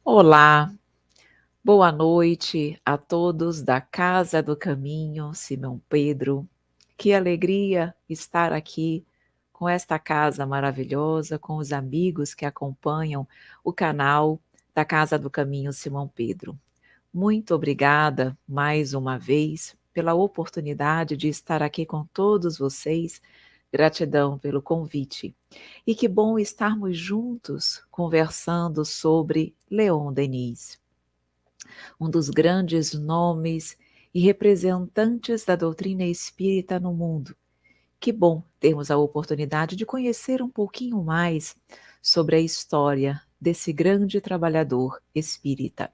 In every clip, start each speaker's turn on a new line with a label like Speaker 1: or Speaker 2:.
Speaker 1: Olá, boa noite a todos da Casa do Caminho, Simão Pedro. Que alegria estar aqui com esta casa maravilhosa, com os amigos que acompanham o canal da Casa do Caminho, Simão Pedro. Muito obrigada mais uma vez pela oportunidade de estar aqui com todos vocês. Gratidão pelo convite. E que bom estarmos juntos conversando sobre Leon Denis, um dos grandes nomes e representantes da doutrina espírita no mundo. Que bom termos a oportunidade de conhecer um pouquinho mais sobre a história desse grande trabalhador espírita.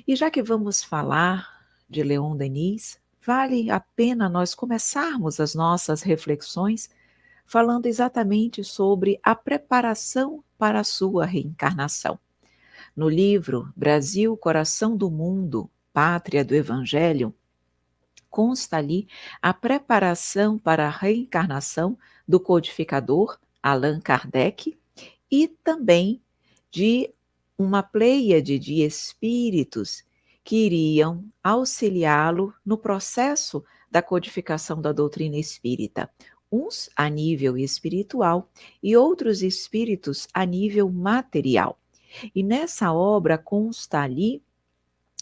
Speaker 1: E já que vamos falar de Leon Denis, vale a pena nós começarmos as nossas reflexões falando exatamente sobre a preparação para a sua reencarnação. No livro Brasil, Coração do Mundo, Pátria do Evangelho, consta ali a preparação para a reencarnação do codificador Allan Kardec e também de uma pleiade de espíritos que iriam auxiliá-lo no processo da codificação da doutrina espírita, uns a nível espiritual e outros espíritos a nível material. E nessa obra consta ali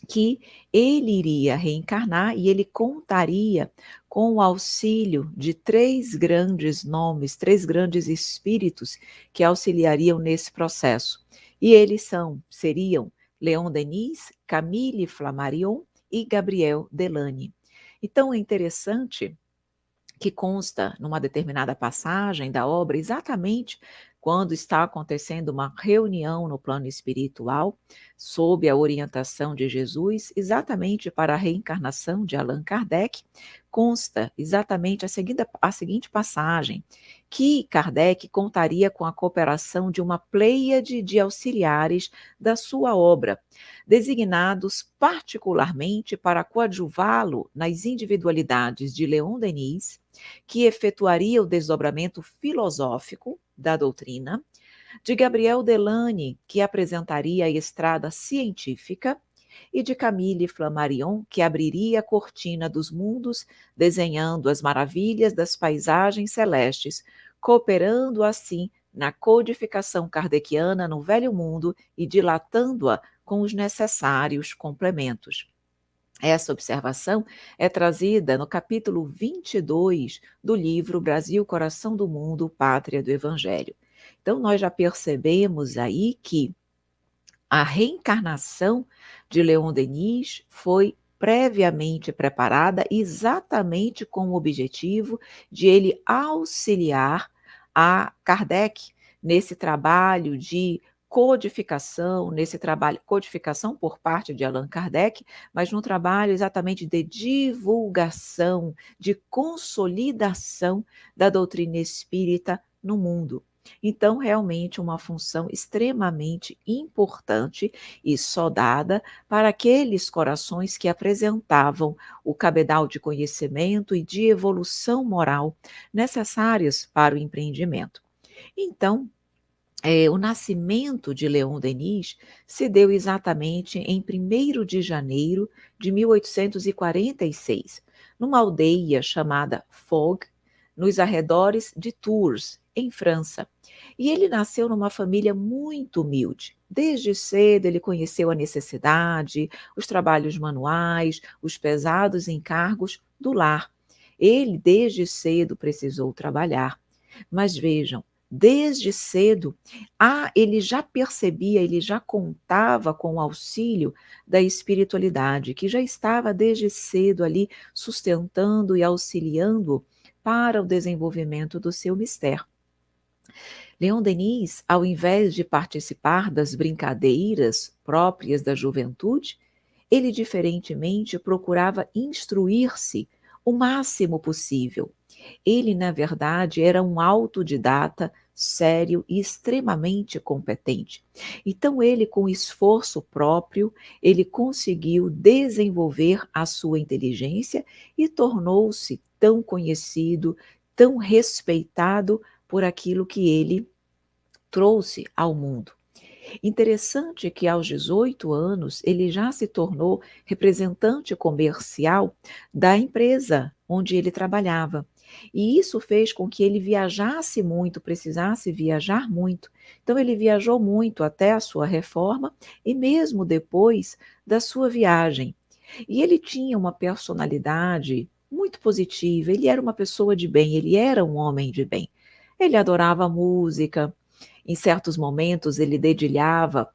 Speaker 1: que ele iria reencarnar e ele contaria com o auxílio de três grandes nomes, três grandes espíritos que auxiliariam nesse processo. E eles seriam Leon Denis, Camille Flammarion e Gabriel Delany. Então é interessante que consta numa determinada passagem da obra exatamente quando está acontecendo uma reunião no plano espiritual, sob a orientação de Jesus, exatamente para a reencarnação de Allan Kardec, consta exatamente a seguinte passagem, que Kardec contaria com a cooperação de uma pleiade de auxiliares da sua obra, designados particularmente para coadjuvá-lo nas individualidades de Leon Denis, que efetuaria o desdobramento filosófico da doutrina, de Gabriel Delany, que apresentaria a estrada científica, e de Camille Flammarion, que abriria a cortina dos mundos, desenhando as maravilhas das paisagens celestes, cooperando assim na codificação kardeciana no Velho Mundo e dilatando-a com os necessários complementos. Essa observação é trazida no capítulo 22 do livro Brasil, Coração do Mundo, Pátria do Evangelho. Então, nós já percebemos aí que a reencarnação de Leon Denis foi previamente preparada exatamente com o objetivo de ele auxiliar a Kardec nesse trabalho de codificação, codificação por parte de Allan Kardec, mas num trabalho exatamente de divulgação, de consolidação da doutrina espírita no mundo. Então, realmente, uma função extremamente importante e só dada para aqueles corações que apresentavam o cabedal de conhecimento e de evolução moral necessários para o empreendimento. Então, o nascimento de Leon Denis se deu exatamente em 1º de janeiro de 1846, numa aldeia chamada Fogue, nos arredores de Tours, em França. E ele nasceu numa família muito humilde. Desde cedo ele conheceu a necessidade, os trabalhos manuais, os pesados encargos do lar. Ele, desde cedo, precisou trabalhar. Mas vejam, desde cedo, ele já percebia, ele já contava com o auxílio da espiritualidade, que já estava desde cedo ali sustentando e auxiliando para o desenvolvimento do seu mistério. Leon Denis, ao invés de participar das brincadeiras próprias da juventude, ele diferentemente procurava instruir-se o máximo possível. Ele, na verdade, era um autodidata sério e extremamente competente. Então, ele, com esforço próprio, ele conseguiu desenvolver a sua inteligência e tornou-se tão conhecido, tão respeitado por aquilo que ele trouxe ao mundo. Interessante que aos 18 anos ele já se tornou representante comercial da empresa onde ele trabalhava. E isso fez com que ele viajasse muito, precisasse viajar muito. Então ele viajou muito até a sua reforma e mesmo depois da sua viagem. E ele tinha uma personalidade muito positiva, ele era uma pessoa de bem, ele era um homem de bem. Ele adorava música, em certos momentos ele dedilhava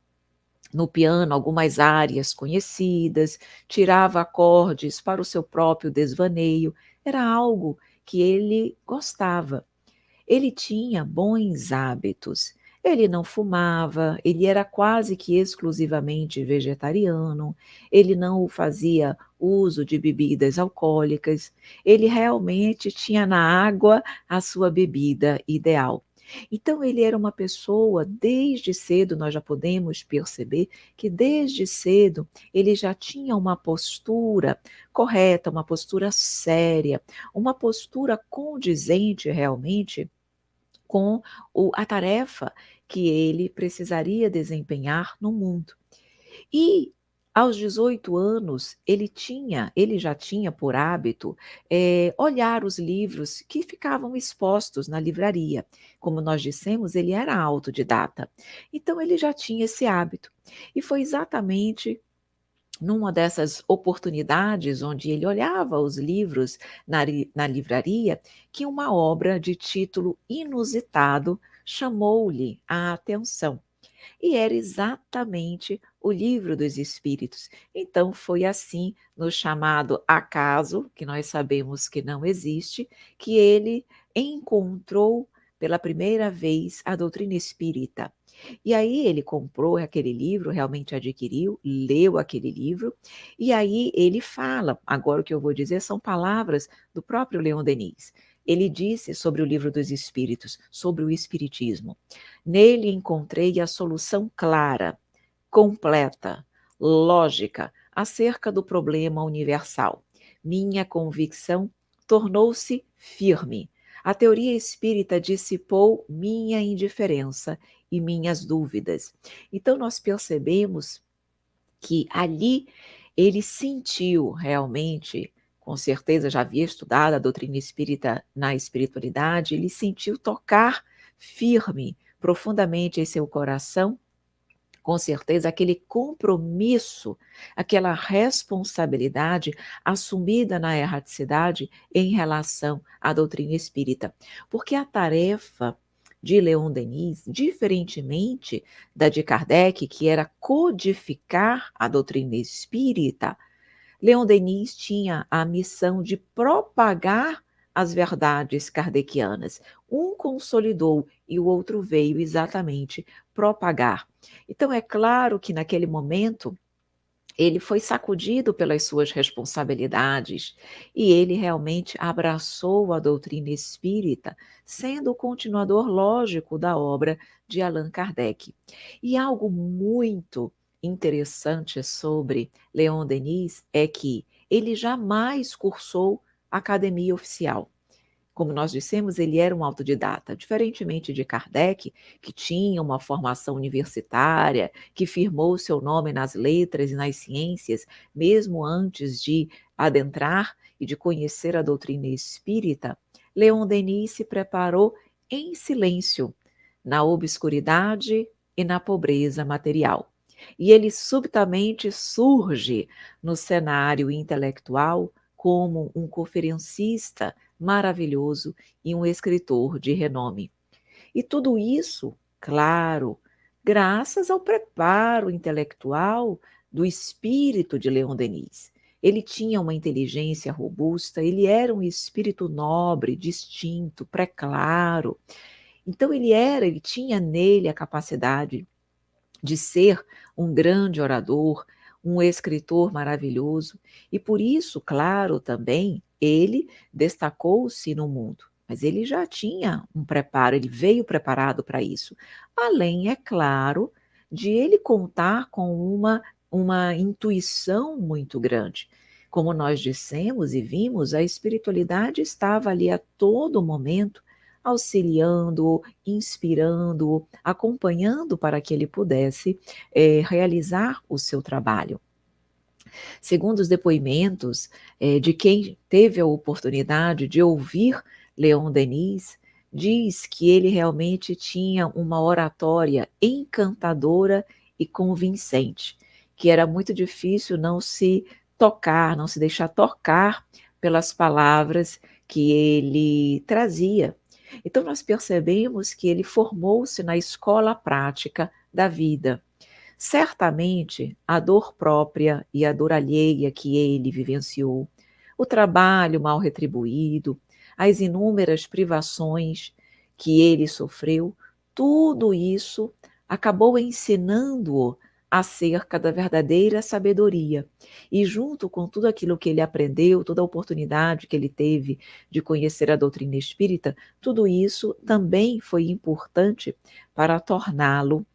Speaker 1: no piano algumas áreas conhecidas, tirava acordes para o seu próprio desvaneio, era algo que ele gostava. Ele tinha bons hábitos. Ele não fumava, ele era quase que exclusivamente vegetariano, ele não fazia uso de bebidas alcoólicas, ele realmente tinha na água a sua bebida ideal. Então ele era uma pessoa, desde cedo nós já podemos perceber que desde cedo ele já tinha uma postura correta, uma postura séria, uma postura condizente realmente com a tarefa que ele precisaria desempenhar no mundo. E aos 18 anos, ele já tinha por hábito, olhar os livros que ficavam expostos na livraria. Como nós dissemos, ele era autodidata, então ele já tinha esse hábito. E foi exatamente numa dessas oportunidades onde ele olhava os livros na livraria, que uma obra de título inusitado chamou-lhe a atenção. E era exatamente o Livro dos Espíritos. Então foi assim, no chamado acaso, que nós sabemos que não existe, que ele encontrou pela primeira vez a doutrina espírita. E aí ele comprou aquele livro, realmente adquiriu, leu aquele livro, e aí ele fala, agora o que eu vou dizer são palavras do próprio Leon Denis. Ele disse sobre o Livro dos Espíritos, sobre o Espiritismo. Nele encontrei a solução clara, completa, lógica, acerca do problema universal. Minha convicção tornou-se firme. A teoria espírita dissipou minha indiferença e minhas dúvidas. Então, nós percebemos que ali ele sentiu realmente, com certeza já havia estudado a doutrina espírita na espiritualidade, ele sentiu tocar firme, profundamente em seu coração, com certeza aquele compromisso, aquela responsabilidade assumida na erraticidade em relação à doutrina espírita. Porque a tarefa de Leon Denis, diferentemente da de Kardec, que era codificar a doutrina espírita, Leon Denis tinha a missão de propagar as verdades kardecianas. Um consolidou e o outro veio exatamente propagar. Então, é claro que naquele momento ele foi sacudido pelas suas responsabilidades e ele realmente abraçou a doutrina espírita, sendo o continuador lógico da obra de Allan Kardec. E algo muito interessante sobre Leon Denis é que ele jamais cursou academia oficial. Como nós dissemos, ele era um autodidata, diferentemente de Kardec, que tinha uma formação universitária, que firmou seu nome nas letras e nas ciências, mesmo antes de adentrar e de conhecer a doutrina espírita. Leon Denis se preparou em silêncio, na obscuridade e na pobreza material. E ele subitamente surge no cenário intelectual como um conferencista maravilhoso e um escritor de renome. E tudo isso, claro, graças ao preparo intelectual do espírito de Leon Denis. Ele tinha uma inteligência robusta, ele era um espírito nobre, distinto, preclaro. Então ele tinha nele a capacidade de ser um grande orador, um escritor maravilhoso, e por isso, claro, também ele destacou-se no mundo. Mas ele já tinha um preparo, ele veio preparado para isso. Além, é claro, de ele contar com uma intuição muito grande. Como nós dissemos e vimos, a espiritualidade estava ali a todo momento auxiliando-o, inspirando-o, acompanhando para que ele pudesse, realizar o seu trabalho. Segundo os depoimentos, de quem teve a oportunidade de ouvir Leon Denis, diz que ele realmente tinha uma oratória encantadora e convincente, que era muito difícil não se tocar, não se deixar tocar pelas palavras que ele trazia. Então nós percebemos que ele formou-se na escola prática da vida. Certamente, a dor própria e a dor alheia que ele vivenciou, o trabalho mal retribuído, as inúmeras privações que ele sofreu, tudo isso acabou ensinando-o acerca da verdadeira sabedoria. E junto com tudo aquilo que ele aprendeu, toda a oportunidade que ele teve de conhecer a doutrina espírita, tudo isso também foi importante para torná-lo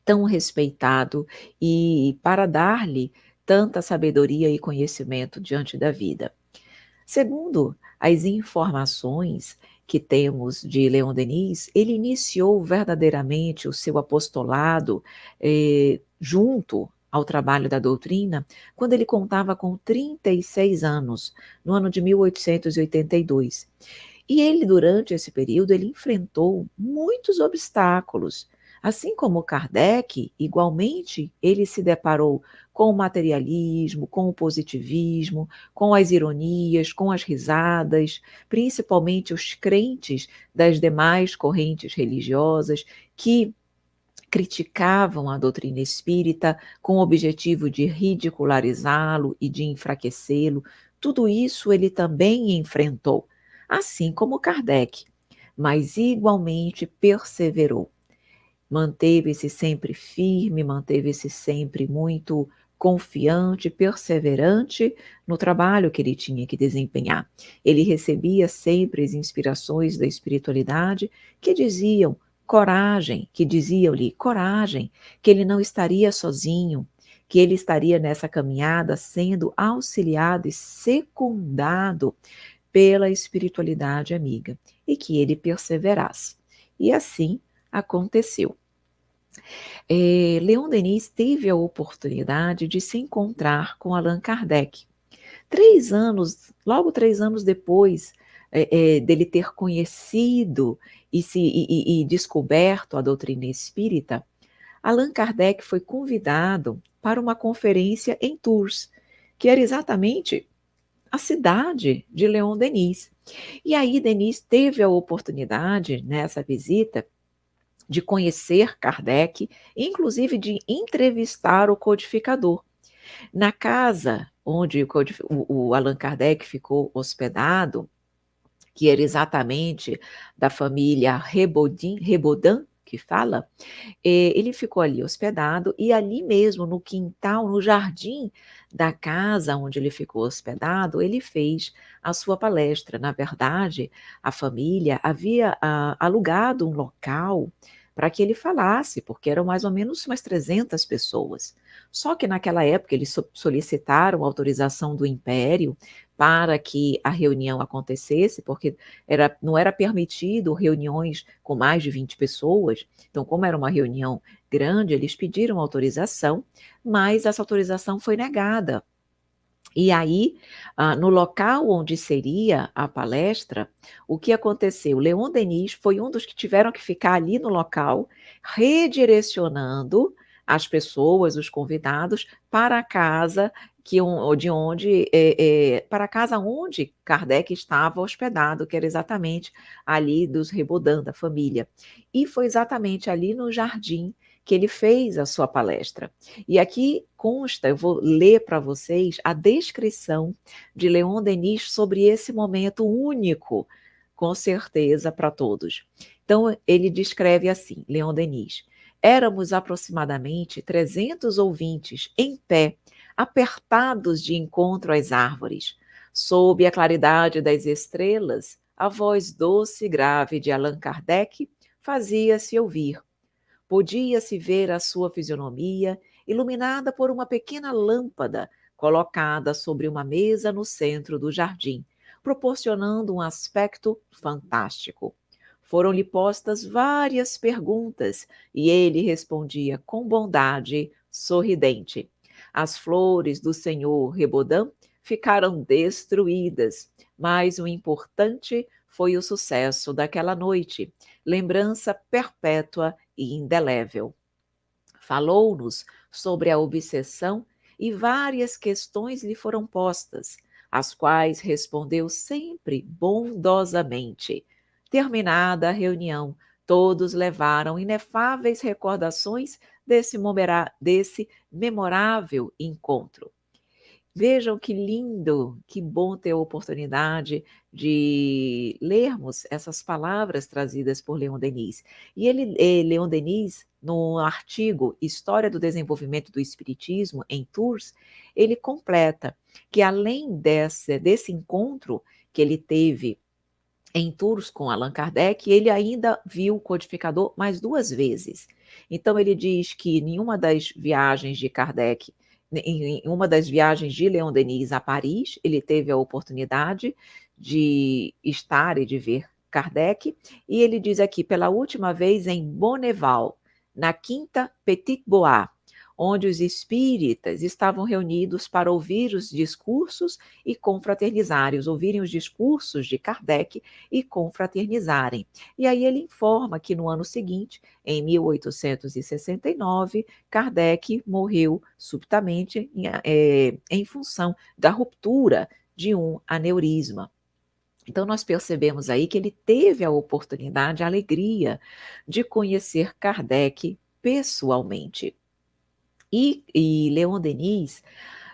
Speaker 1: tão respeitado e para dar-lhe tanta sabedoria e conhecimento diante da vida. Segundo as informações que temos de Leon Denis, ele iniciou verdadeiramente o seu apostolado junto ao trabalho da doutrina quando ele contava com 36 anos, no ano de 1882. E ele, durante esse período, ele enfrentou muitos obstáculos. Assim como Kardec, igualmente, ele se deparou com o materialismo, com o positivismo, com as ironias, com as risadas, principalmente os crentes das demais correntes religiosas que criticavam a doutrina espírita com o objetivo de ridicularizá-lo e de enfraquecê-lo. Tudo isso ele também enfrentou, assim como Kardec, mas igualmente perseverou. Manteve-se sempre firme, manteve-se sempre muito confiante, perseverante no trabalho que ele tinha que desempenhar. Ele recebia sempre as inspirações da espiritualidade que diziam coragem, que diziam-lhe coragem, que ele não estaria sozinho, que ele estaria nessa caminhada sendo auxiliado e secundado pela espiritualidade amiga, e que ele perseverasse. E assim aconteceu. Leon Denis teve a oportunidade de se encontrar com Allan Kardec. 3 anos, logo 3 anos depois dele ter conhecido e descoberto a doutrina espírita, Allan Kardec foi convidado para uma conferência em Tours, que era exatamente a cidade de Leon Denis. E aí Denis teve a oportunidade, nessa visita, de conhecer Kardec, inclusive de entrevistar o codificador. Na casa onde o Allan Kardec ficou hospedado, que era exatamente da família Rebaudin, que fala, ele ficou ali hospedado e ali mesmo no quintal, no jardim da casa onde ele ficou hospedado, ele fez a sua palestra. Na verdade, a família havia alugado um local para que ele falasse, porque eram mais ou menos umas 300 pessoas. Só que naquela época eles solicitaram autorização do Império para que a reunião acontecesse, porque não era permitido reuniões com mais de 20 pessoas. Então, como era uma reunião grande, eles pediram autorização, mas essa autorização foi negada. E aí, no local onde seria a palestra, o que aconteceu? Leon Denis foi um dos que tiveram que ficar ali no local, redirecionando as pessoas, os convidados, para a casa de onde para a casa onde Kardec estava hospedado, que era exatamente ali dos Rebaudin, da família. E foi exatamente ali no jardim que ele fez a sua palestra. E aqui consta, eu vou ler para vocês a descrição de Leon Denis sobre esse momento único, com certeza para todos. Então, ele descreve assim, Leon Denis: éramos aproximadamente 300 ouvintes em pé, apertados de encontro às árvores. Sob a claridade das estrelas, a voz doce e grave de Allan Kardec fazia-se ouvir. Podia-se ver a sua fisionomia iluminada por uma pequena lâmpada colocada sobre uma mesa no centro do jardim, proporcionando um aspecto fantástico. Foram-lhe postas várias perguntas e ele respondia com bondade, sorridente. As flores do senhor Rebodã ficaram destruídas, mas o importante foi o sucesso daquela noite, lembrança perpétua e indelével. Falou-nos sobre a obsessão e várias questões lhe foram postas, às quais respondeu sempre bondosamente. Terminada a reunião, todos levaram inefáveis recordações desse memorável encontro. Vejam que lindo, que bom ter a oportunidade de lermos essas palavras trazidas por Leon Denis. E Leon Denis, no artigo História do Desenvolvimento do Espiritismo em Tours, ele completa que além desse encontro que ele teve em Tours com Allan Kardec, ele ainda viu o codificador mais 2 vezes. Então ele diz que em uma das viagens de Kardec, em uma das viagens de Leon Denis a Paris, ele teve a oportunidade de estar e de ver Kardec, e ele diz aqui, pela última vez em Bonneval, na Quinta Petit Bois, onde os espíritas estavam reunidos para ouvir os discursos e confraternizarem, ouvirem os discursos de Kardec e confraternizarem. E aí ele informa que no ano seguinte, em 1869, Kardec morreu subitamente em função da ruptura de um aneurisma. Então, nós percebemos aí que ele teve a oportunidade, a alegria de conhecer Kardec pessoalmente. E Leon Denis,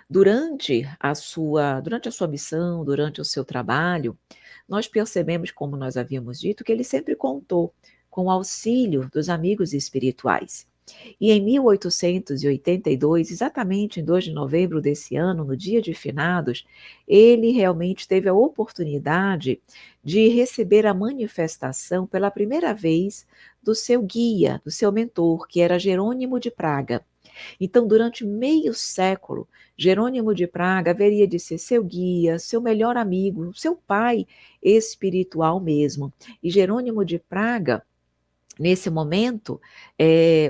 Speaker 1: durante a sua missão, durante o seu trabalho, nós percebemos, como nós havíamos dito, que ele sempre contou com o auxílio dos amigos espirituais. E em 1882, exatamente em 2 de novembro desse ano, no dia de finados, ele realmente teve a oportunidade de receber a manifestação pela primeira vez do seu guia, do seu mentor, que era Jerônimo de Praga. Então, durante meio século, Jerônimo de Praga haveria de ser seu guia, seu melhor amigo, seu pai espiritual mesmo. E Jerônimo de Praga, nesse momento,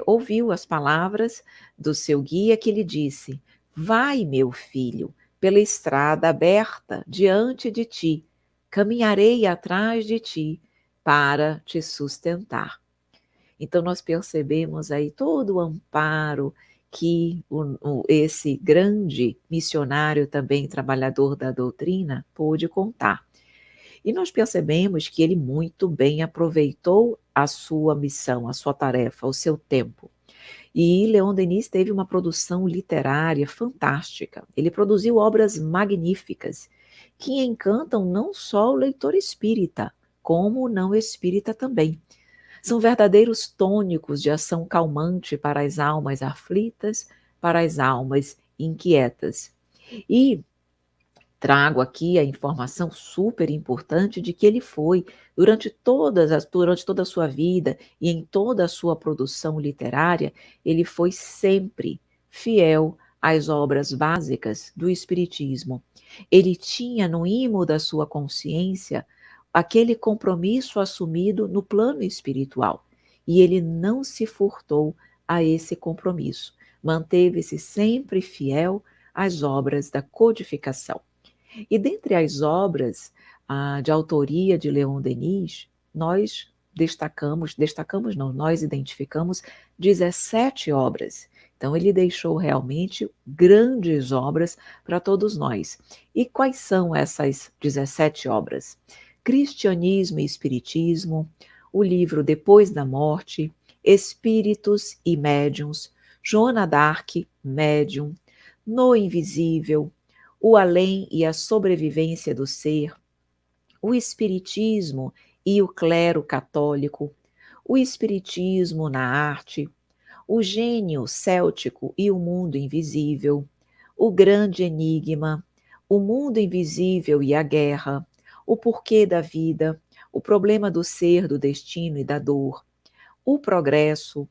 Speaker 1: ouviu as palavras do seu guia que lhe disse: Vai, meu filho, pela estrada aberta diante de ti, caminharei atrás de ti para te sustentar. Então, nós percebemos aí todo o amparo que esse grande missionário, também trabalhador da doutrina, pôde contar. E nós percebemos que ele muito bem aproveitou a sua missão, a sua tarefa, o seu tempo. E Leon Denis teve uma produção literária fantástica. Ele produziu obras magníficas que encantam não só o leitor espírita, como o não espírita também. São verdadeiros tônicos de ação calmante para as almas aflitas, para as almas inquietas. E trago aqui a informação super importante de que ele foi, durante toda a sua vida e em toda a sua produção literária, ele foi sempre fiel às obras básicas do Espiritismo. Ele tinha no imo da sua consciência aquele compromisso assumido no plano espiritual, e ele não se furtou a esse compromisso. Manteve-se sempre fiel às obras da codificação. E dentre as obras de autoria de Leon Denis, nós destacamos não, nós identificamos 17 obras. Então ele deixou realmente grandes obras para todos nós. E quais são essas 17 obras? Cristianismo e Espiritismo, o livro Depois da Morte, Espíritos e Médiuns, Joana d'Arc, Médium, No Invisível, O Além e a Sobrevivência do Ser, o Espiritismo e o Clero Católico, o Espiritismo na Arte, o Gênio Céltico e o Mundo Invisível, o Grande Enigma, o Mundo Invisível e a Guerra, o Porquê da Vida, o Problema do Ser, do Destino e da Dor, o Progresso,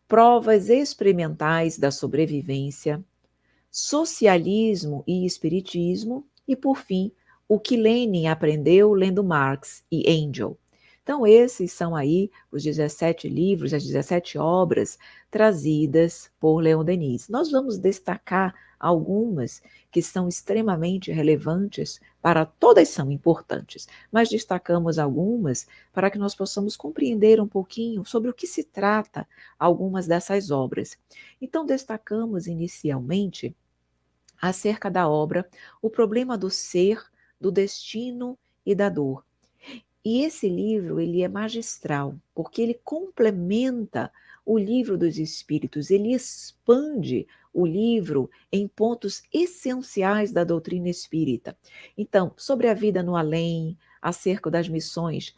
Speaker 1: Provas Experimentais da Sobrevivência, Socialismo e Espiritismo e, por fim, o que Lenin aprendeu lendo Marx e Engels. Então esses são aí os 17 livros, as 17 obras trazidas por Leon Denis. Nós vamos destacar algumas que são extremamente relevantes para todas são importantes, mas destacamos algumas para que nós possamos compreender um pouquinho sobre o que se trata algumas dessas obras. Então destacamos inicialmente acerca da obra O Problema do Ser, do Destino e da Dor. E esse livro, ele é magistral, porque ele complementa o livro dos Espíritos, ele expande o livro em pontos essenciais da doutrina espírita. Então, sobre a vida no além, acerca das missões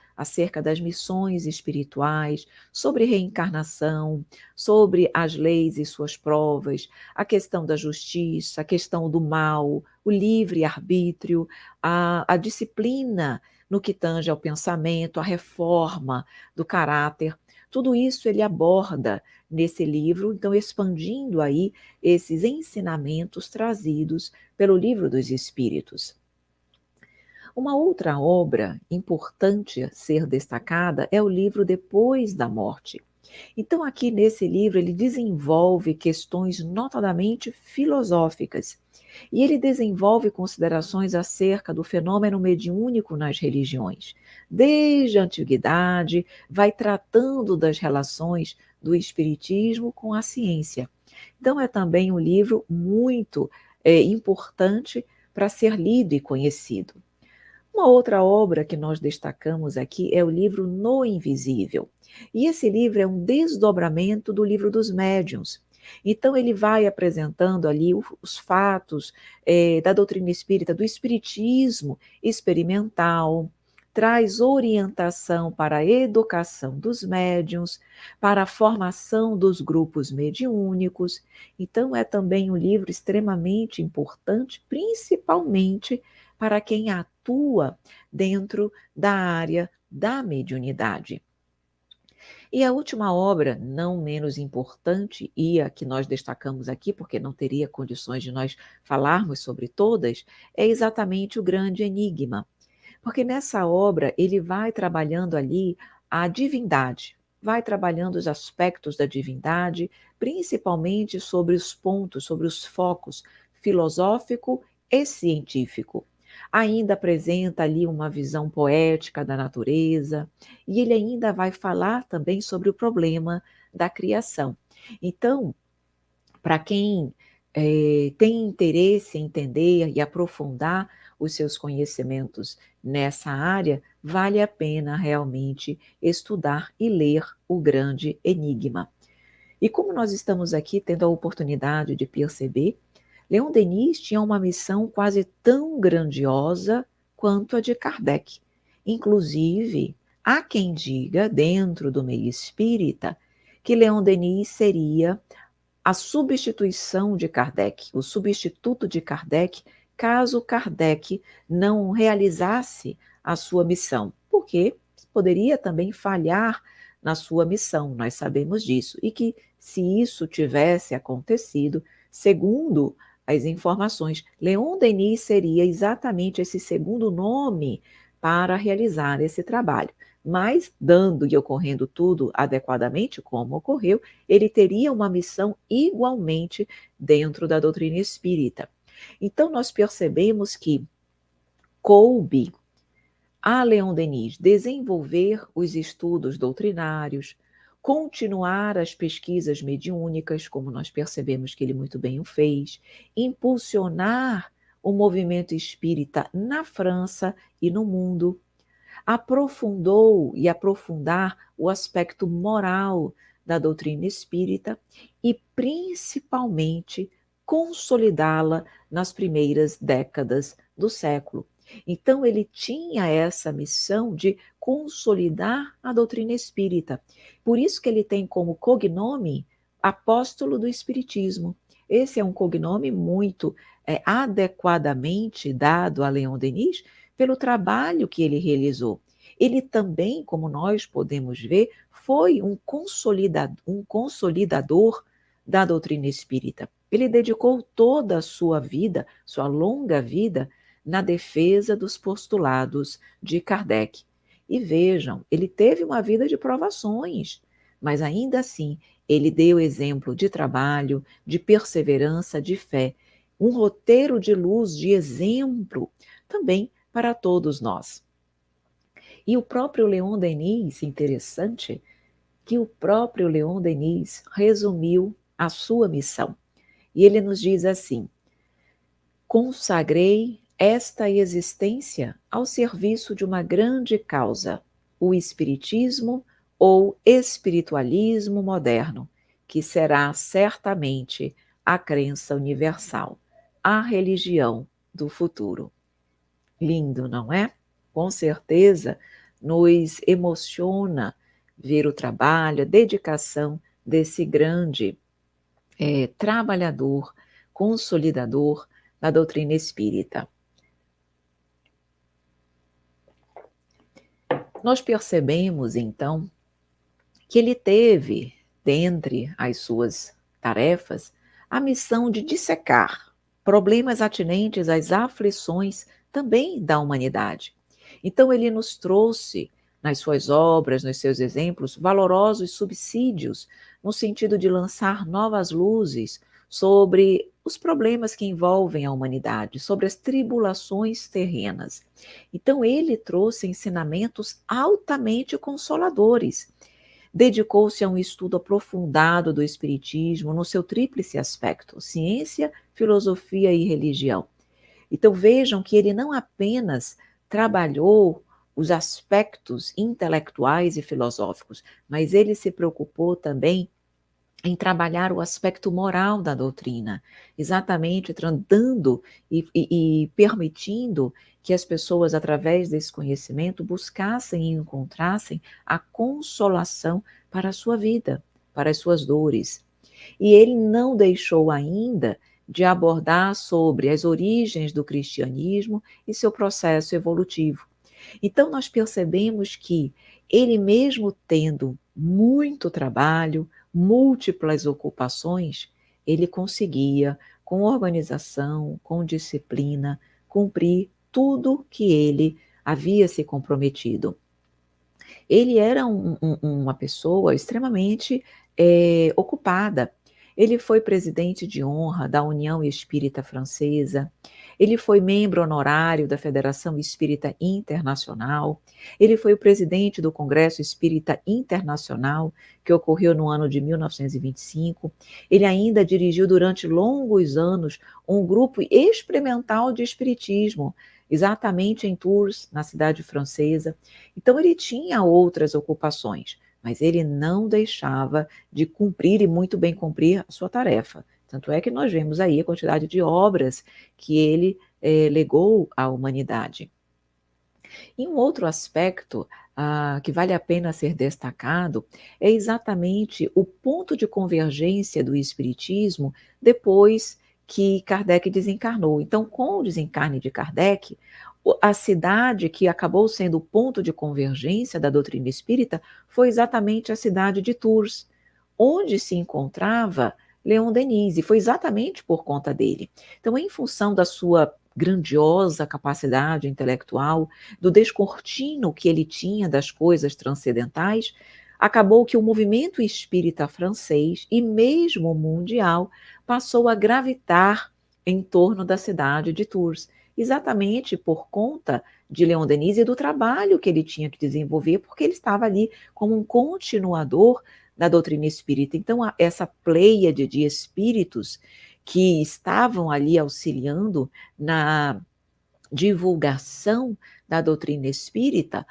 Speaker 1: espirituais, sobre reencarnação, sobre as leis e suas provas, a questão da justiça, a questão do mal, o livre-arbítrio, a disciplina no que tange ao pensamento, à reforma do caráter. Tudo isso ele aborda nesse livro, então expandindo aí esses ensinamentos trazidos pelo Livro dos Espíritos. Uma outra obra importante a ser destacada é o livro Depois da Morte. Então, aqui nesse livro, ele desenvolve questões notadamente filosóficas. E ele desenvolve considerações acerca do fenômeno mediúnico nas religiões. Desde a antiguidade, vai tratando das relações do espiritismo com a ciência. Então, é também um livro muito importante para ser lido e conhecido. Uma outra obra que nós destacamos aqui é o livro No Invisível. E esse livro é um desdobramento do livro dos médiuns. Então, ele vai apresentando ali os fatos da doutrina espírita, do espiritismo experimental, traz orientação para a educação dos médiuns, para a formação dos grupos mediúnicos. Então, é também um livro extremamente importante, principalmente para quem atua dentro da área da mediunidade. E a última obra, não menos importante, e a que nós destacamos aqui, porque não teria condições de nós falarmos sobre todas, é exatamente o Grande Enigma. Porque nessa obra ele vai trabalhando ali a divindade, vai trabalhando os aspectos da divindade, principalmente sobre os pontos, sobre os focos filosófico e científico. Ainda apresenta ali uma visão poética da natureza, e ele ainda vai falar também sobre o problema da criação. Então, para quem tem interesse em entender e aprofundar os seus conhecimentos nessa área, vale a pena realmente estudar e ler o Grande Enigma. E como nós estamos aqui tendo a oportunidade de perceber, Leon Denis tinha uma missão quase tão grandiosa quanto a de Kardec. Inclusive, há quem diga, dentro do meio espírita, que Leon Denis seria a substituição de Kardec, o substituto de Kardec, caso Kardec não realizasse a sua missão, porque poderia também falhar na sua missão, nós sabemos disso, e que se isso tivesse acontecido, segundo as informações, Leon Denis seria exatamente esse segundo nome para realizar esse trabalho. Mas, dando e ocorrendo tudo adequadamente, como ocorreu, ele teria uma missão igualmente dentro da doutrina espírita. Então, nós percebemos que coube a Leon Denis desenvolver os estudos doutrinários, continuar as pesquisas mediúnicas, como nós percebemos que ele muito bem o fez, impulsionar o movimento espírita na França e no mundo, aprofundou e aprofundar o aspecto moral da doutrina espírita e, principalmente, consolidá-la nas primeiras décadas do século. Então, ele tinha essa missão de consolidar a doutrina espírita. Por isso que ele tem como cognome Apóstolo do Espiritismo. Esse é um cognome muito adequadamente dado a Leon Denis, pelo trabalho que ele realizou. Ele também, como nós podemos ver, foi um consolidador da doutrina espírita. Ele dedicou toda a sua vida, sua longa vida, na defesa dos postulados de Kardec. E vejam, ele teve uma vida de provações, mas ainda assim, ele deu exemplo de trabalho, de perseverança, de fé, um roteiro de luz, de exemplo, também para todos nós. E o próprio Leon Denis, interessante, que o próprio Leon Denis resumiu a sua missão. E ele nos diz assim: consagrei esta existência ao serviço de uma grande causa, o espiritismo ou espiritualismo moderno, que será certamente a crença universal, a religião do futuro. Lindo, não é? Com certeza nos emociona ver o trabalho, a dedicação desse grande trabalhador, consolidador da doutrina espírita. Nós percebemos, então, que ele teve, dentre as suas tarefas, a missão de dissecar problemas atinentes às aflições também da humanidade. Então, ele nos trouxe, nas suas obras, nos seus exemplos, valorosos subsídios, no sentido de lançar novas luzes sobre os problemas que envolvem a humanidade, sobre as tribulações terrenas. Então, ele trouxe ensinamentos altamente consoladores. Dedicou-se a um estudo aprofundado do Espiritismo no seu tríplice aspecto: ciência, filosofia e religião. Então vejam que ele não apenas trabalhou os aspectos intelectuais e filosóficos, mas ele se preocupou também em trabalhar o aspecto moral da doutrina, exatamente dando e permitindo que as pessoas, através desse conhecimento, buscassem e encontrassem a consolação para a sua vida, para as suas dores. E ele não deixou ainda de abordar sobre as origens do cristianismo e seu processo evolutivo. Então, nós percebemos que ele, mesmo tendo muito trabalho, múltiplas ocupações, ele conseguia, com organização, com disciplina, cumprir tudo que ele havia se comprometido. Ele era uma pessoa extremamente ocupada. Ele foi presidente de honra da União Espírita Francesa, ele foi membro honorário da Federação Espírita Internacional, ele foi o presidente do Congresso Espírita Internacional, que ocorreu no ano de 1925. Ele ainda dirigiu durante longos anos um grupo experimental de espiritismo, exatamente em Tours, na cidade francesa. Então ele tinha outras ocupações, mas ele não deixava de cumprir e muito bem cumprir a sua tarefa. Tanto é que nós vemos aí a quantidade de obras que ele legou à humanidade. E um outro aspecto que vale a pena ser destacado é exatamente o ponto de convergência do Espiritismo depois que Kardec desencarnou. Então, com o desencarne de Kardec, a cidade que acabou sendo o ponto de convergência da doutrina espírita foi exatamente a cidade de Tours, onde se encontrava Leon Denis, e foi exatamente por conta dele. Então, em função da sua grandiosa capacidade intelectual, do descortino que ele tinha das coisas transcendentais, acabou que o movimento espírita francês e mesmo mundial passou a gravitar em torno da cidade de Tours, exatamente por conta de Leon Denis e do trabalho que ele tinha que desenvolver, porque ele estava ali como um continuador da doutrina espírita. Então, essa pleiade de espíritos que estavam ali auxiliando na divulgação da doutrina espírita,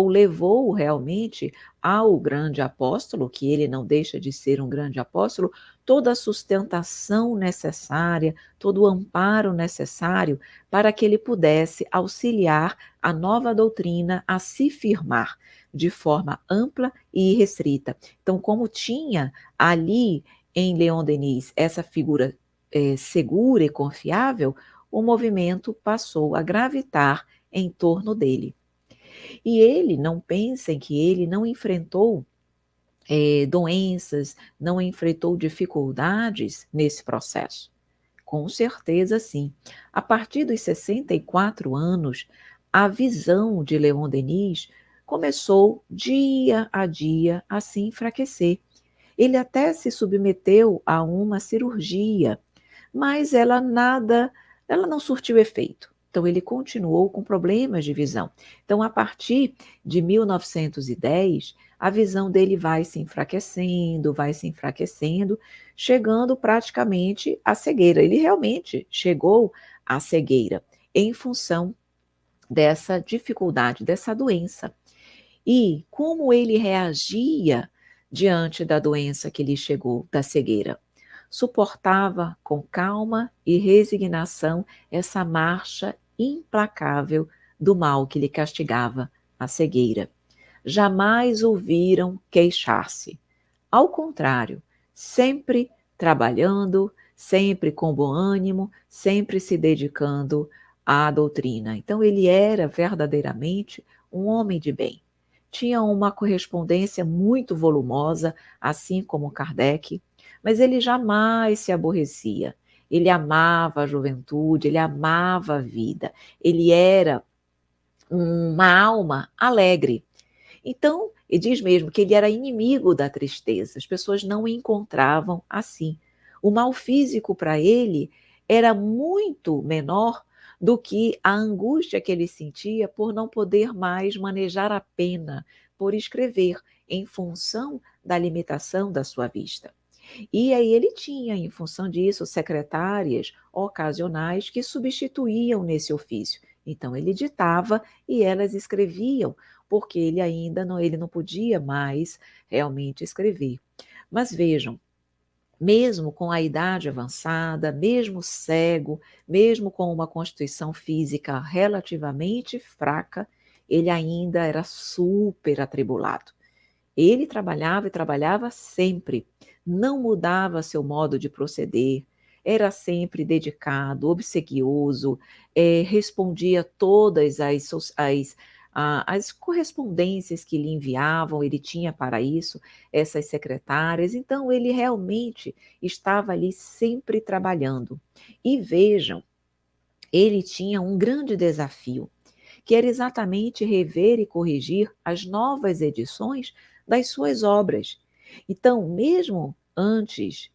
Speaker 1: levou realmente ao grande apóstolo, que ele não deixa de ser um grande apóstolo, toda a sustentação necessária, todo o amparo necessário para que ele pudesse auxiliar a nova doutrina a se firmar de forma ampla e restrita. Então, como tinha ali em Leon Denis essa figura segura e confiável, o movimento passou a gravitar em torno dele. E ele, não pensem que ele não enfrentou doenças, não enfrentou dificuldades nesse processo. Com certeza, sim. A partir dos 64 anos, a visão de Leon Denis começou dia a dia a se enfraquecer. Ele até se submeteu a uma cirurgia, mas ela não surtiu efeito. Então ele continuou com problemas de visão. Então a partir de 1910, a visão dele vai se enfraquecendo, chegando praticamente à cegueira. Ele realmente chegou à cegueira em função dessa dificuldade, dessa doença. E como ele reagia diante da doença que lhe chegou, da cegueira? Suportava com calma e resignação essa marcha implacável do mal que lhe castigava, a cegueira. Jamais ouviram queixar-se. Ao contrário, sempre trabalhando, sempre com bom ânimo, sempre se dedicando à doutrina. Então, ele era verdadeiramente um homem de bem. Tinha uma correspondência muito volumosa, assim como Kardec, mas ele jamais se aborrecia. Ele amava a juventude, ele amava a vida, ele era uma alma alegre. Então, ele diz mesmo que ele era inimigo da tristeza, as pessoas não o encontravam assim. O mal físico para ele era muito menor do que a angústia que ele sentia por não poder mais manejar a pena, por escrever, em função da limitação da sua vista. E aí ele tinha, em função disso, secretárias ocasionais que substituíam nesse ofício. Então ele ditava e elas escreviam, porque ele não podia mais realmente escrever. Mas vejam, mesmo com a idade avançada, mesmo cego, mesmo com uma constituição física relativamente fraca, ele ainda era super atribulado. Ele trabalhava e trabalhava sempre, não mudava seu modo de proceder, era sempre dedicado, obsequioso, respondia todas as correspondências que lhe enviavam, ele tinha para isso essas secretárias, então ele realmente estava ali sempre trabalhando. E vejam, ele tinha um grande desafio, que era exatamente rever e corrigir as novas edições das suas obras. Então, mesmo antes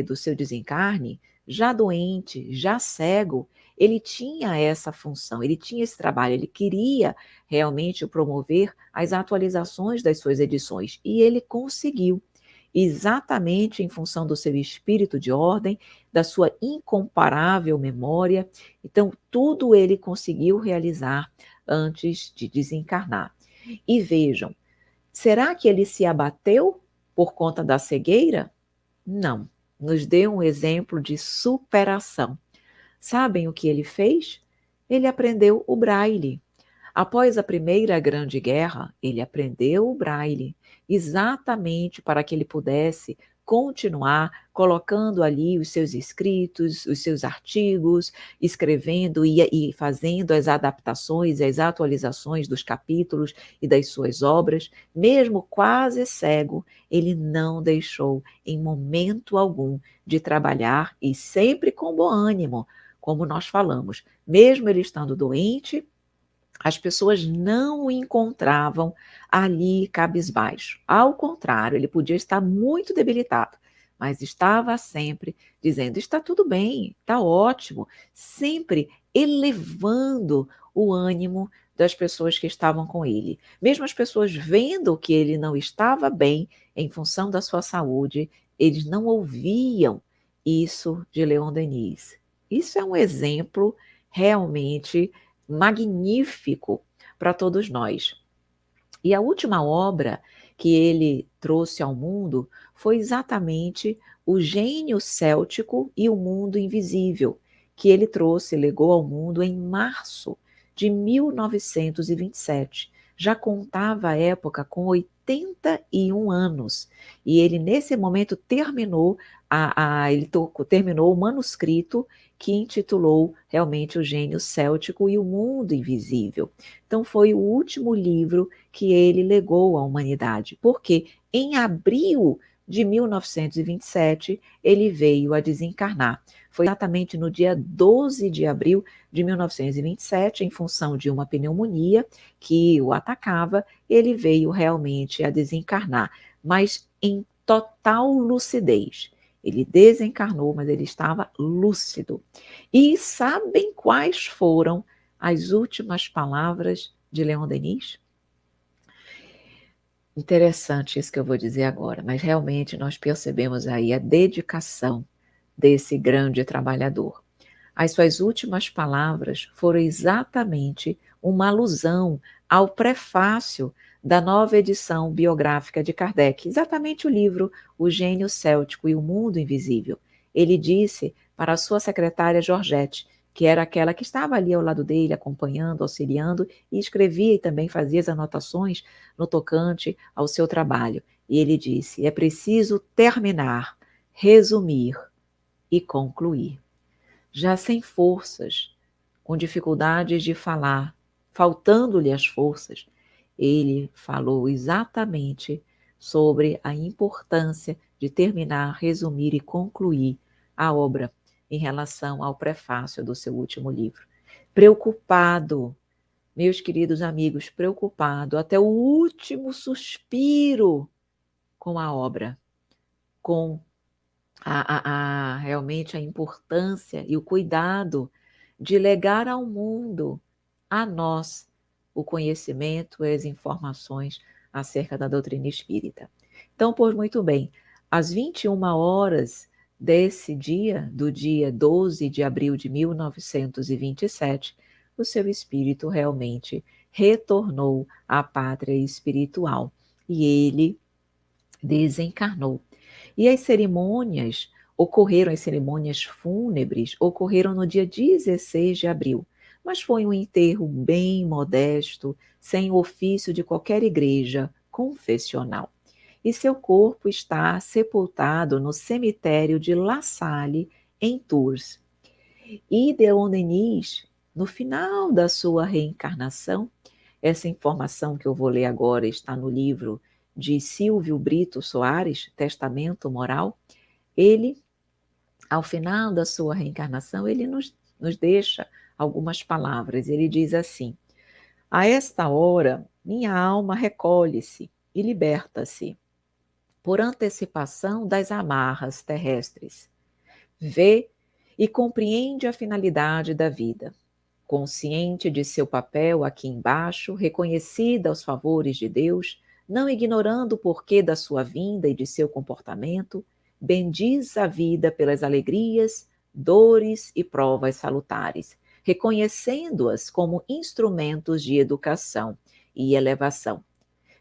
Speaker 1: do seu desencarne, já doente, já cego, ele tinha essa função, ele tinha esse trabalho, ele queria realmente promover as atualizações das suas edições, e ele conseguiu, exatamente em função do seu espírito de ordem, da sua incomparável memória. Então, tudo ele conseguiu realizar antes de desencarnar. E vejam, será que ele se abateu por conta da cegueira? Não. Nos deu um exemplo de superação. Sabem o que ele fez? Ele aprendeu o braille. Após a Primeira Grande Guerra, ele aprendeu o braille, exatamente para que ele pudesse continuar colocando ali os seus escritos, os seus artigos, escrevendo e fazendo as adaptações e as atualizações dos capítulos e das suas obras. Mesmo quase cego, ele não deixou em momento algum de trabalhar, e sempre com bom ânimo, como nós falamos, mesmo ele estando doente, as pessoas não o encontravam ali cabisbaixo. Ao contrário, ele podia estar muito debilitado, mas estava sempre dizendo: está tudo bem, está ótimo, sempre elevando o ânimo das pessoas que estavam com ele. Mesmo as pessoas vendo que ele não estava bem em função da sua saúde, eles não ouviam isso de Leon Denis. Isso é um exemplo realmente magnífico para todos nós. E a última obra que ele trouxe ao mundo foi exatamente O Gênio Céltico e o Mundo Invisível, que ele trouxe, legou ao mundo em março de 1927. Já contava à época com 81 anos. E ele, nesse momento, terminou o manuscrito que intitulou realmente O Gênio Céltico e o Mundo Invisível. Então, foi o último livro que ele legou à humanidade, porque em abril de 1927, ele veio a desencarnar. Foi exatamente no dia 12 de abril de 1927, em função de uma pneumonia que o atacava, ele veio realmente a desencarnar, mas em total lucidez. Ele desencarnou, mas ele estava lúcido. E sabem quais foram as últimas palavras de Leon Denis? Interessante isso que eu vou dizer agora, mas realmente nós percebemos aí a dedicação desse grande trabalhador. As suas últimas palavras foram exatamente uma alusão ao prefácio da nova edição biográfica de Kardec, exatamente o livro O Gênio Céltico e o Mundo Invisível. Ele disse para a sua secretária Georgette, que era aquela que estava ali ao lado dele, acompanhando, auxiliando, e escrevia e também fazia as anotações no tocante ao seu trabalho. E ele disse: é preciso terminar, resumir e concluir. Já sem forças, com dificuldades de falar, faltando-lhe as forças, ele falou exatamente sobre a importância de terminar, resumir e concluir a obra em relação ao prefácio do seu último livro. Preocupado, meus queridos amigos, preocupado até o último suspiro com a obra, com realmente a importância e o cuidado de legar ao mundo, a nós, o conhecimento e as informações acerca da doutrina espírita. Então, pois muito bem, às 21 horas desse dia, do dia 12 de abril de 1927, o seu espírito realmente retornou à pátria espiritual e ele desencarnou. E as cerimônias ocorreram, as cerimônias fúnebres ocorreram no dia 16 de abril, mas foi um enterro bem modesto, sem ofício de qualquer igreja confessional. E seu corpo está sepultado no cemitério de La Salle, em Tours. E Leon Denis, no final da sua reencarnação, essa informação que eu vou ler agora está no livro de Silvio Brito Soares, Testamento Moral. Ele, ao final da sua reencarnação, ele nos deixa algumas palavras. Ele diz assim: a esta hora, minha alma recolhe-se e liberta-se, por antecipação das amarras terrestres. Vê e compreende a finalidade da vida. Consciente de seu papel aqui embaixo, reconhecida aos favores de Deus, não ignorando o porquê da sua vinda e de seu comportamento, bendiz a vida pelas alegrias, dores e provas salutares, reconhecendo-as como instrumentos de educação e elevação.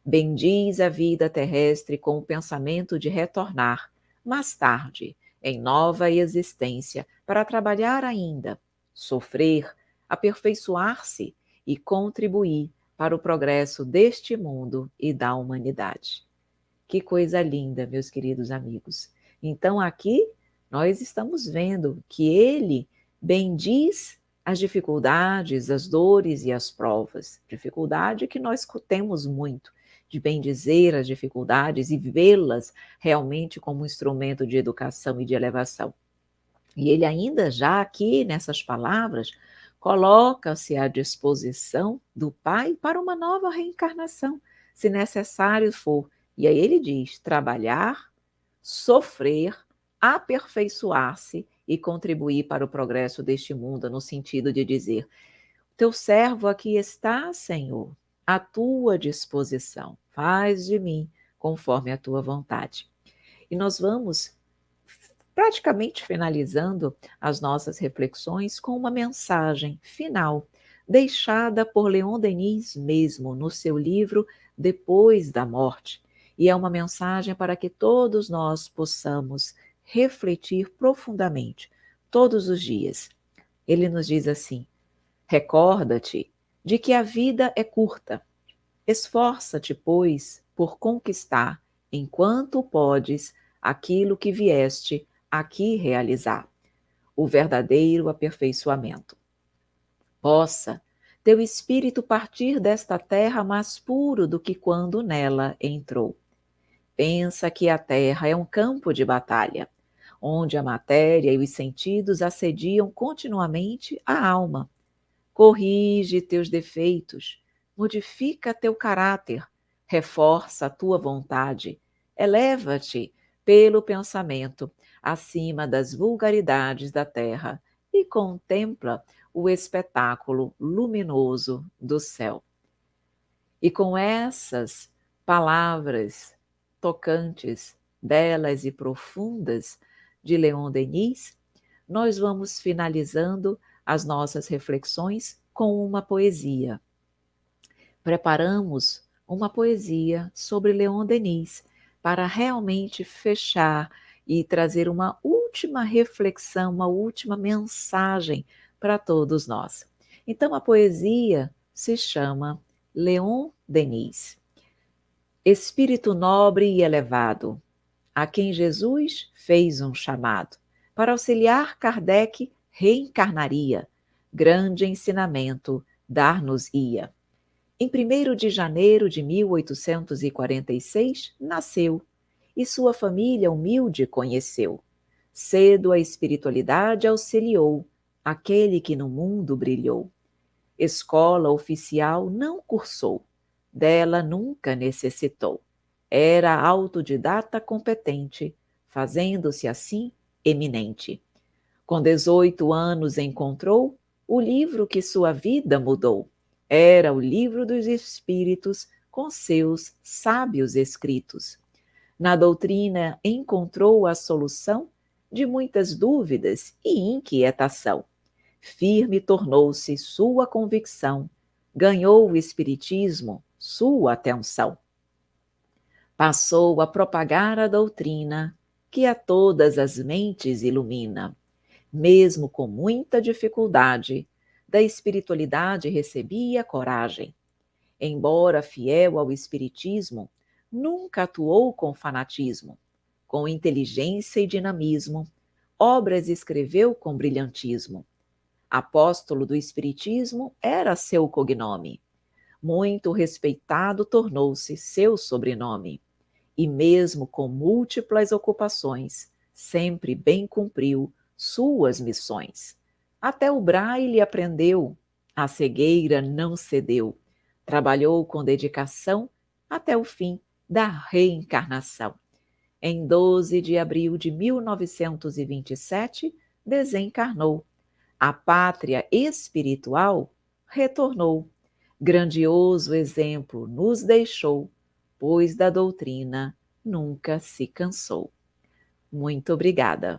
Speaker 1: Bendiz a vida terrestre com o pensamento de retornar, mais tarde, em nova existência, para trabalhar ainda, sofrer, aperfeiçoar-se e contribuir para o progresso deste mundo e da humanidade. Que coisa linda, meus queridos amigos. Então, aqui nós estamos vendo que ele bendiz as dificuldades, as dores e as provas. Dificuldade que nós temos muito, de bendizer as dificuldades e vê-las realmente como um instrumento de educação e de elevação. E ele ainda já aqui nessas palavras coloca-se à disposição do Pai para uma nova reencarnação, se necessário for. E aí ele diz: trabalhar, sofrer, aperfeiçoar-se e contribuir para o progresso deste mundo, no sentido de dizer: teu servo aqui está, Senhor, à tua disposição. Faz de mim conforme a tua vontade. E nós vamos praticamente finalizando as nossas reflexões com uma mensagem final, deixada por Leon Denis mesmo no seu livro Depois da Morte. E é uma mensagem para que todos nós possamos refletir profundamente, todos os dias. Ele nos diz assim: recorda-te de que a vida é curta. Esforça-te, pois, por conquistar, enquanto podes, aquilo que vieste aqui realizar, o verdadeiro aperfeiçoamento. Possa teu espírito partir desta terra mais puro do que quando nela entrou. Pensa que a Terra é um campo de batalha, onde a matéria e os sentidos assediam continuamente a alma. Corrige teus defeitos, modifica teu caráter, reforça a tua vontade, eleva-te pelo pensamento acima das vulgaridades da terra e contempla o espetáculo luminoso do céu. E com essas palavras tocantes, belas e profundas de Leon Denis, nós vamos finalizando as nossas reflexões com uma poesia. Preparamos uma poesia sobre Leon Denis para realmente fechar e trazer uma última reflexão, uma última mensagem para todos nós. Então a poesia se chama Leon Denis. Espírito nobre e elevado, a quem Jesus fez um chamado. Para auxiliar Kardec, reencarnaria. Grande ensinamento dar-nos-ia. Em 1º de janeiro de 1846, nasceu, e sua família humilde conheceu. Cedo a espiritualidade auxiliou, aquele que no mundo brilhou. Escola oficial não cursou, dela nunca necessitou. Era autodidata competente, fazendo-se assim eminente. Com 18 anos encontrou o livro que sua vida mudou. Era o livro dos Espíritos com seus sábios escritos. Na doutrina encontrou a solução de muitas dúvidas e inquietação. Firme tornou-se sua convicção, ganhou o Espiritismo sua atenção. Passou a propagar a doutrina que a todas as mentes ilumina. Mesmo com muita dificuldade, da espiritualidade recebia coragem. Embora fiel ao Espiritismo, nunca atuou com fanatismo. Com inteligência e dinamismo, obras escreveu com brilhantismo. Apóstolo do Espiritismo era seu cognome. Muito respeitado tornou-se seu sobrenome. E mesmo com múltiplas ocupações, sempre bem cumpriu suas missões. Até o braille aprendeu, a cegueira não cedeu. Trabalhou com dedicação até o fim da reencarnação. Em 12 de abril de 1927, desencarnou. A pátria espiritual retornou. Grandioso exemplo nos deixou, pois da doutrina nunca se cansou. Muito obrigada.